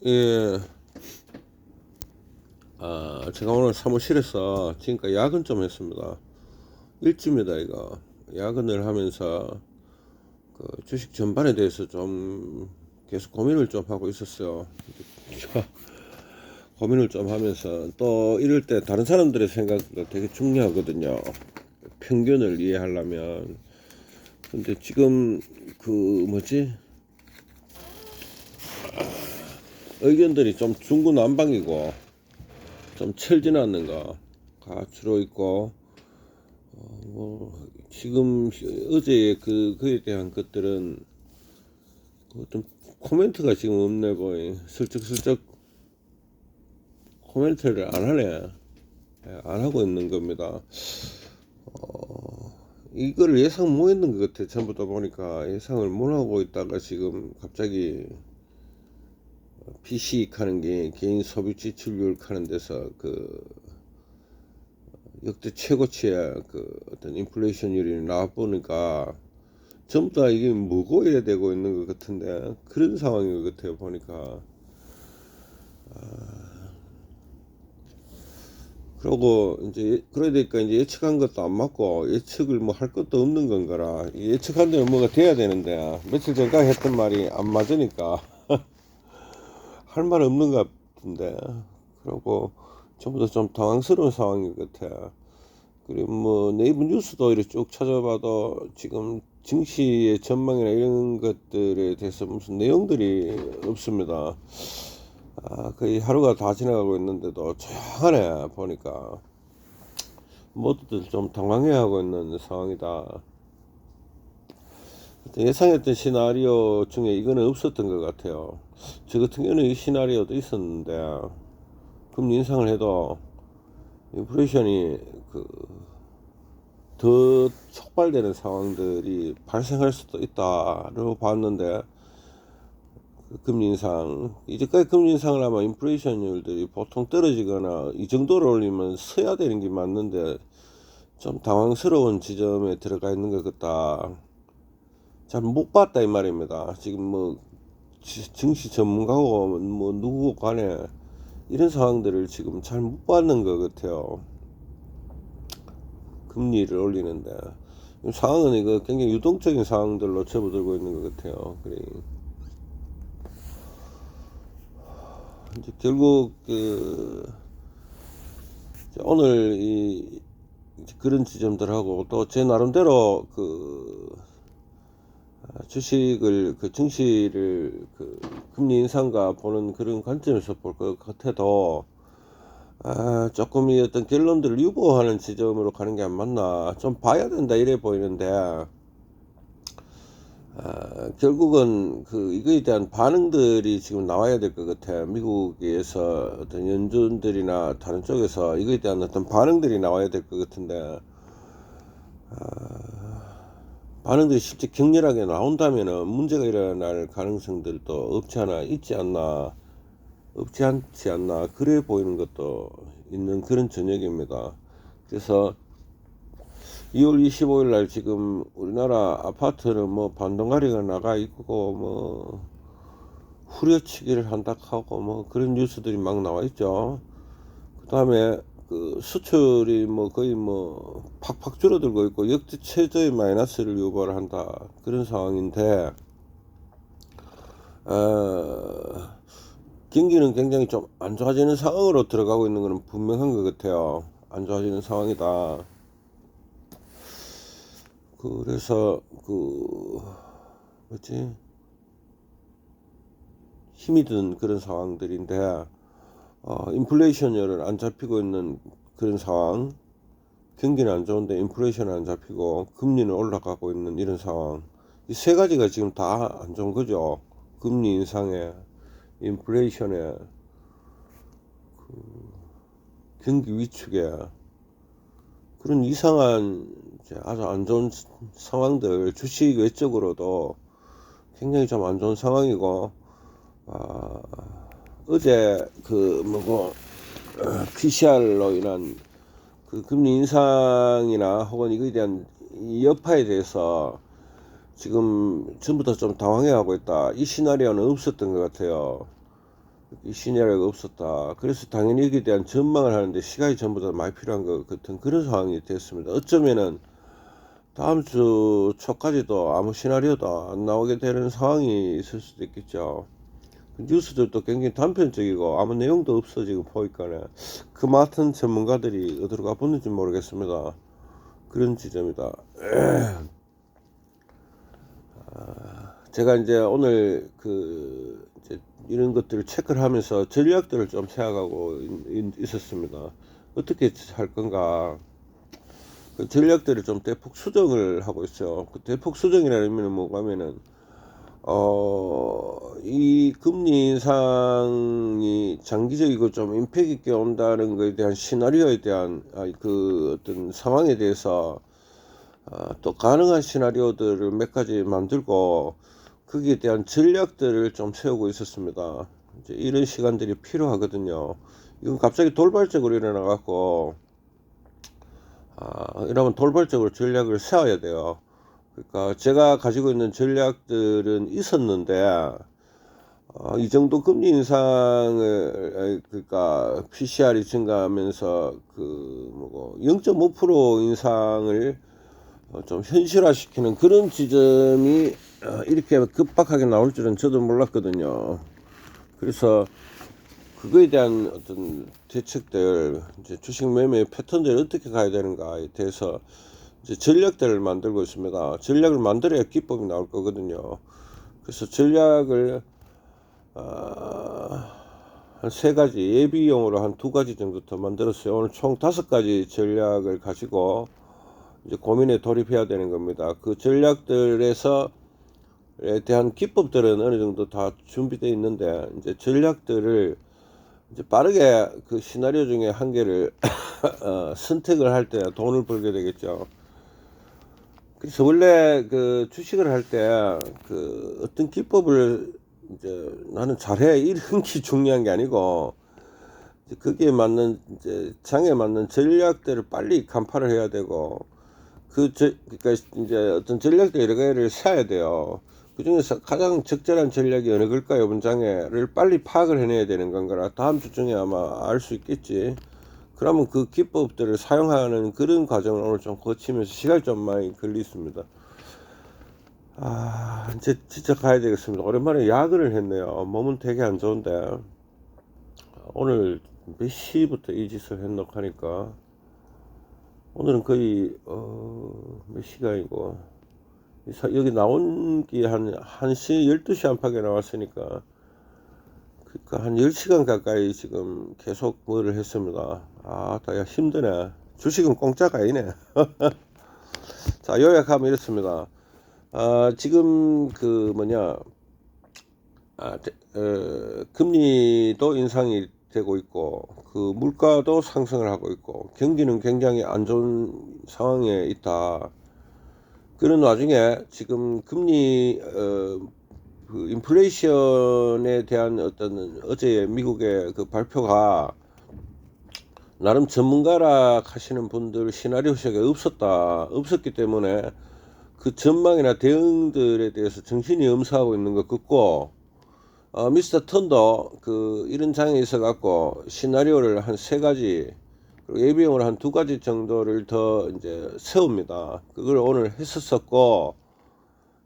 예, 제가 오늘 사무실에서 지금까지 야근 좀 했습니다. 일주입니다, 이거. 야근을 하면서 주식 전반에 대해서 좀 계속 고민을 좀 하고 있었어요. 고민을 좀 하면서 또 이럴 때 다른 사람들의 생각도 되게 중요하거든요. 평균을 이해하려면. 근데 지금 의견들이 좀 중구난방이고 좀 철진 않는 거가 주로 있고, 지금 어제 그에 대한 것들은 좀 코멘트가 지금 없네 보이. 슬쩍슬쩍 코멘트를 안 하네. 안 하고 있는 겁니다. 이걸 예상 못 했는 것 같아. 전부 다 보니까 예상을 못 하고 있다가 지금 갑자기 PC 하는 게 개인 소비 지출률 하는 데서 역대 최고치의 어떤 인플레이션율이 나와 보니까 전부 다 이게 무거워야 되고 있는 것 같은데 그런 상황인 것 같아요 보니까. 그러고 이제 그러다 보니까 이제 예측한 것도 안 맞고 예측을 뭐 할 것도 없는 건가라. 예측한 대로 뭐가 돼야 되는데 며칠 전까지 했던 말이 안 맞으니까 할 말 없는 것 같은데. 그러고 전부 다 좀 당황스러운 상황인 것 같아. 그리고 뭐 네이버 뉴스도 이렇게 쭉 찾아봐도 지금 증시의 전망이나 이런 것들에 대해서 무슨 내용들이 없습니다. 거의 하루가 다 지나가고 있는데도 조용하네 보니까. 모두들 좀 당황해하고 있는 상황이다. 예상했던 시나리오 중에 이거는 없었던 것 같아요. 저 같은 경우는 이 시나리오도 있었는데 금리 인상을 해도 인플레이션이 더 촉발되는 상황들이 발생할 수도 있다고 봤는데, 금리 인상, 이제까지 금리 인상을 하면 인플레이션율들이 보통 떨어지거나 이 정도로 올리면 서야 되는 게 맞는데 좀 당황스러운 지점에 들어가 있는 것 같다. 잘 못 봤다 이 말입니다. 지금 뭐 증시 전문가고 뭐 누구 간에 이런 상황들을 지금 잘 못 봤는 것 같아요. 금리를 올리는데 상황은 이거 굉장히 유동적인 상황들로 접어들고 있는 것 같아요. 그래. 이제 결국 오늘 그런 지점들하고 또 제 나름대로 주식을 증시를 금리 인상과 보는 그런 관점에서 볼 것 같아도 조금 이 어떤 결론들을 유보하는 지점으로 가는 게 안 맞나 좀 봐야 된다 이래 보이는데, 결국은 이거에 대한 반응들이 지금 나와야 될 것 같아요. 미국에서 어떤 연준들이나 다른 쪽에서 이거에 대한 어떤 반응들이 나와야 될 것 같은데, 반응들이 실제 격렬하게 나온다면은 문제가 일어날 가능성들도 없지 않지 않나 그래 보이는 것도 있는 그런 저녁입니다. 그래서 2월 25일 날 지금 우리나라 아파트는 뭐 반동아리가 나가 있고 뭐 후려치기를 한다 하고 뭐 그런 뉴스들이 막 나와 있죠. 그 다음에 수출이 뭐 거의 뭐 팍팍 줄어들고 있고 역대 최저의 마이너스를 유발을 한다 그런 상황인데, 어, 경기는 굉장히 좀 안 좋아지는 상황으로 들어가고 있는 것은 분명한 것 같아요. 안 좋아지는 상황이다. 그래서 뭐지, 힘이 든 그런 상황들인데, 인플레이션율은 안 잡히고 있는 그런 상황, 경기는 안 좋은데 인플레이션은 안 잡히고 금리는 올라가고 있는 이런 상황, 이 세 가지가 지금 다 안 좋은 거죠. 금리 인상에, 인플레이션에, 경기 위축에, 그런 이상한 아주 안 좋은 상황들, 주식 외적으로도 굉장히 좀 안 좋은 상황이고, 어제 PCR로 인한 금리 인상이나 혹은 이거에 대한 이 여파에 대해서 지금 전부 다 좀 당황해하고 있다. 이 시나리오는 없었던 것 같아요. 이 시나리오가 없었다. 그래서 당연히 여기에 대한 전망을 하는데 시간이 전부 다 많이 필요한 것 같은 그런 상황이 됐습니다. 어쩌면은 다음 주 초까지도 아무 시나리오도 안 나오게 되는 상황이 있을 수도 있겠죠. 뉴스들도 굉장히 단편적이고 아무 내용도 없어 지금 보니까는 그 맡은 전문가들이 어디로 가봤는지 모르겠습니다. 그런 지점이다. 제가 이제 오늘 이제 이런 것들을 체크를 하면서 전략들을 좀 세워가고 있었습니다. 어떻게 할 건가. 그 전략들을 좀 대폭 수정을 하고 있어요. 그 대폭 수정이라는 의미는 뭐냐면은 이 금리 인상이 장기적이고 좀 임팩 있게 온다는 것에 대한 시나리오에 대한 그 어떤 상황에 대해서 또 가능한 시나리오들을 몇 가지 만들고 거기에 대한 전략들을 좀 세우고 있었습니다. 이제 이런 시간들이 필요하거든요. 이건 갑자기 돌발적으로 일어나 갖고 이러면 돌발적으로 전략을 세워야 돼요. 그러니까 제가 가지고 있는 전략들은 있었는데 이 정도 금리 인상을 그러니까 PCR이 증가하면서 그 뭐고 0.5% 인상을 좀 현실화시키는 그런 지점이 이렇게 급박하게 나올 줄은 저도 몰랐거든요. 그래서 그거에 대한 어떤 대책들, 이제 주식 매매 패턴들을 어떻게 가야 되는가에 대해서 이제 전략들을 만들고 있습니다. 전략을 만들어야 기법이 나올 거거든요. 그래서 전략을 한 3가지, 예비용으로 한 2가지 정도 더 만들었어요. 오늘 총 5가지 전략을 가지고 이제 고민에 돌입해야 되는 겁니다. 그 전략들에서 에 대한 기법들은 어느 정도 다 준비되어 있는데 이제 전략들을 이제 빠르게 그 시나리오 중에 한 개를 선택을 할 때 돈을 벌게 되겠죠. 그래서 원래 그 주식을 할 때 그 어떤 기법을 이제 나는 잘해 이런 게 중요한 게 아니고 이제 거기에 맞는 이제 장에 맞는 전략들을 빨리 간파를 해야 되고 그러니까 이제 어떤 전략들 여러 개를 세야 돼요. 그 중에서 가장 적절한 전략이 어느 걸까요? 문장에를 빨리 파악을 해내야 되는 건가라 다음 주 중에 아마 알 수 있겠지. 그러면 그 기법들을 사용하는 그런 과정을 오늘 좀 거치면서 시간이 좀 많이 걸리습니다. 이제 진짜 가야 되겠습니다. 오랜만에 야근을 했네요. 몸은 되게 안 좋은데 오늘 몇 시부터 이 짓을 했노 하니까 오늘은 거의 몇 시간이고 여기 나온 게 한 1시 12시 안팎에 나왔으니까 그러니까 한 10시간 가까이 지금 계속 뭐를 했습니다. 다야 힘드네. 주식은 공짜가 아니네. 자, 요약하면 이렇습니다. 지금 그 뭐냐 금리도 인상이 되고 있고 그 물가도 상승을 하고 있고 경기는 굉장히 안 좋은 상황에 있다. 그런 와중에 지금 금리 그 인플레이션에 대한 어떤 어제 미국의 그 발표가 나름 전문가라 하시는 분들 시나리오가 없었기 때문에 그 전망이나 대응들에 대해서 정신이 엄사하고 있는 것 같고 미스터 턴도 그 이런 장에 있어 갖고 시나리오를 한 3가지 그리고 예비용으로 한 2가지 정도를 더 이제 세웁니다. 그걸 오늘 했었고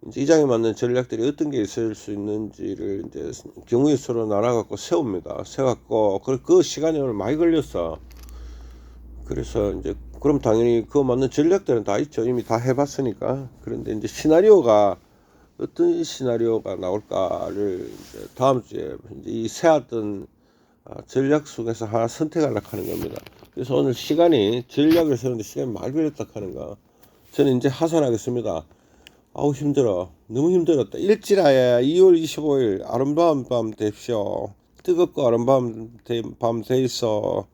이제 이 장에 맞는 전략들이 어떤 게 있을 수 있는지를 이제 경우의 수로 나눠 갖고 세웁니다. 세웠고 그 시간이 오늘 많이 걸렸어. 그래서 이제 그럼 당연히 그거 맞는 전략들은 다 있죠. 이미 다 해봤으니까. 그런데 이제 시나리오가 어떤 시나리오가 나올까를 이제 다음 주에 이제 이 세웠던 전략 속에서 하나 선택하려고 하는 겁니다. 그래서 오늘 시간이 전략을 세우는데 시간이 많이 걸렸다 하는가. 저는 이제 하산하겠습니다. 아우 힘들어. 너무 힘들었다. 일지라에 2월 25일 아름다운 밤 되십시오. 뜨겁고 아름다운 밤 돼 있어.